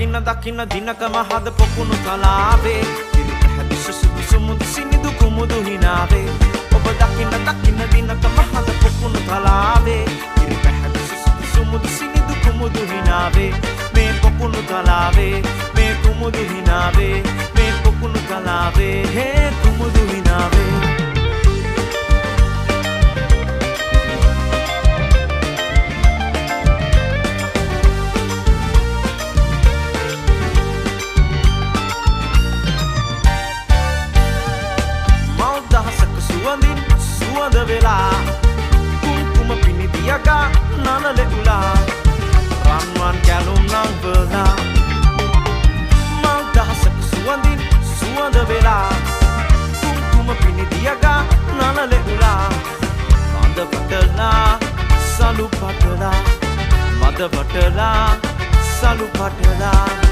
දකින්න දකින්න දිනක මහද පොකුණු තලාවේ කිරි පැහැදිස සුදු සුමුදු සිනිදු කුමුදු හිනාවේ ඔබ දකින්න දකින්න දිනක මහද පොකුණු තලාවේ කිරි පැහැදිස සුදු සුමුදු සිනිදු කුමුදු හිනාවේ මේ පොකුණු තලාවේ මේ කුමුදු හිනාවේ මේ පොකුණු තලාවේ හේ කුමුදු හිනාවේ සුවඳ වෙලා කුම්කුම පිනිදියගා නනලෙ උලා රන්වන් කැලුම් නංවලා මල් දහසක සුවඳින් සුවඳ වෙලා කුම්කුම පිනිදියගා නනලෙ උලා මද වටලා සලු පටලා මද වටලා සලු පටලා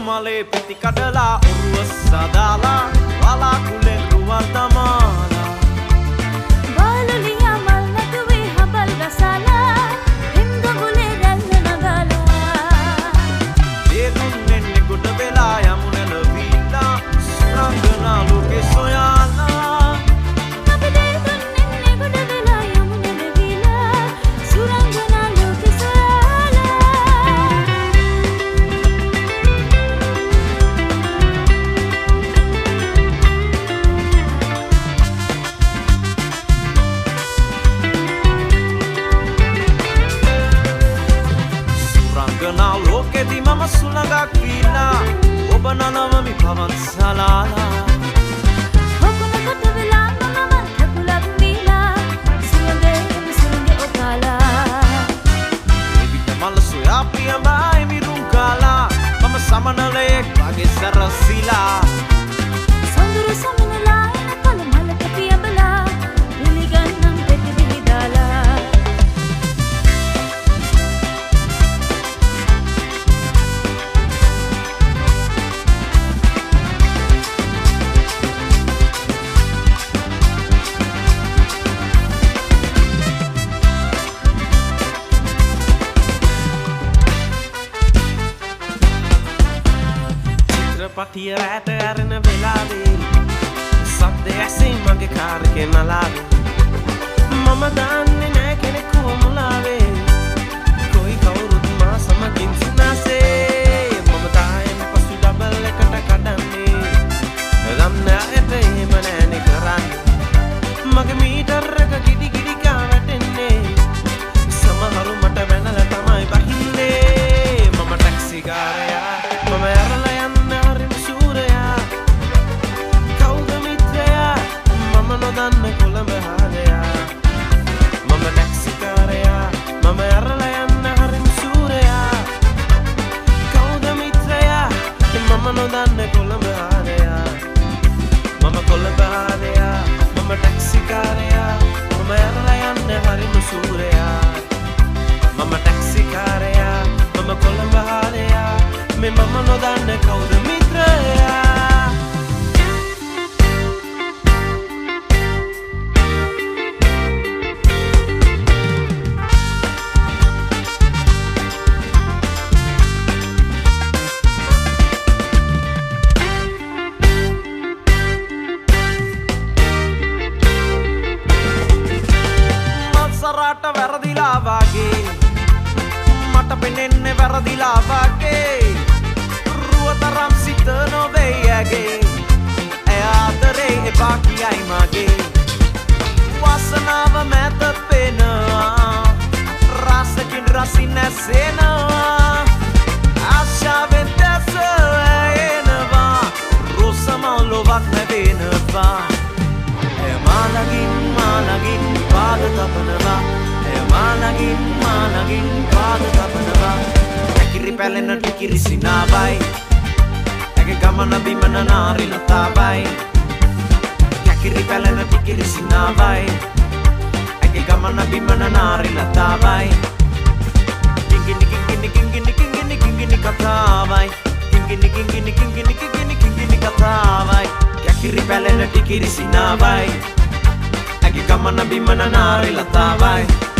මලේ පිටි කඩලා ඔරුව සදාලා වලාකුලෙන් රුවන් දමාලා බාලුලියා මල් නැටුවේ හබල් ගසලා හින්දගුලේ දැල්ල නගලා දේදුන්නෙන් ගොඩ වෙලා යමුනල වීලා රංගනා ලෝකේ සොයාලා අපි දේදුන්නෙන් ගොඩ වෙලා යමුනල වීලා සුරංගනා ලෝකේ සොයාලා ලෝකෙදි මම සුළඟක් වීලා ඔබ නනවමි පවන් සලාලා හොකුණකට වෙලා මම කැපුලක් වීලා සුවඳේ සුළඟ ඔකාලා එවිට මල සොයා පියඹයි මිරුම් කාලා මම සමනලයෙක් වගේ සැරසිලා සොඳුරු සමනලා එන කල මලක පියඹලා පිළිගන්නම් පෙති විහිදාලා පටිය රැට ඇරෙන වෙලාවේ සද්දය ඇසේ මගේ කාරකේ නලාවේ මම දන්නේ නෑ කෙනෙකු මුලාවේ කොයි කවුරුත් මා සමගින් සිනාසේ මම තායම පසු ඩබල් එකට කඩන්නේ දන්න ඇට එහෙම නෑනේ කරන්නේ මගේ මීටර් එක ගිඩි ගිඩි කා වැටෙන්නේ සමහරු මට වැනලා තමයි බහින්නේ මම ටැක්සි කාරයා මම ඇරලා නොදන්න කොළඹ හාදයා මම ටැක්සිකාරයා මම ඇරලා යන්න හරිම සූරයා කවුද මිත්‍රයා මම නොදන්න කොළඹ හාදයා මම කොළඹ හාදයා මම ටැක්සිකාරයා මම ඇරලා යන්න හරිම සූරයා මම ටැක්සිකාරයා මම කොළඹ හාදයා මේ මම නොදන්න කවුද මිත්‍රයා සරාට වැරදිලා වගේ මට පෙනෙන්නේ වැරදිලා වගේ රුවතරම් සිත නොවේ ඇගේ ඇය ආදරේ එපා කියයි මගේ වාසනාව මැද පෙනවා රසකින් රසින් නැසෙනවා ආශාවෙන් දැස එනවා රොසම ලොවක් නැවෙනවා ඇය මාලගින් පාද තපනවා ඇය මාලගින් පාද තපනවා ඇකිරි පැලෙන ටිකිරි සිනාවයි ඇගේ ගමන බිමන නාරි ලතාවයි ඇකිරි පැලෙන ටිකිරි සිනාවයි ඇගේ ගමන බිමන නාරි ලතාවයි කිංගිනි කිංගිනි කිංගිනි කිංගිනි කිංගිනි කතාවයි කිංගිනි කතාවයි යකිරි පැලෙන ටිකිරි සිනාවයි ඇගේ ගමන බිමන නාරි ලතාවයි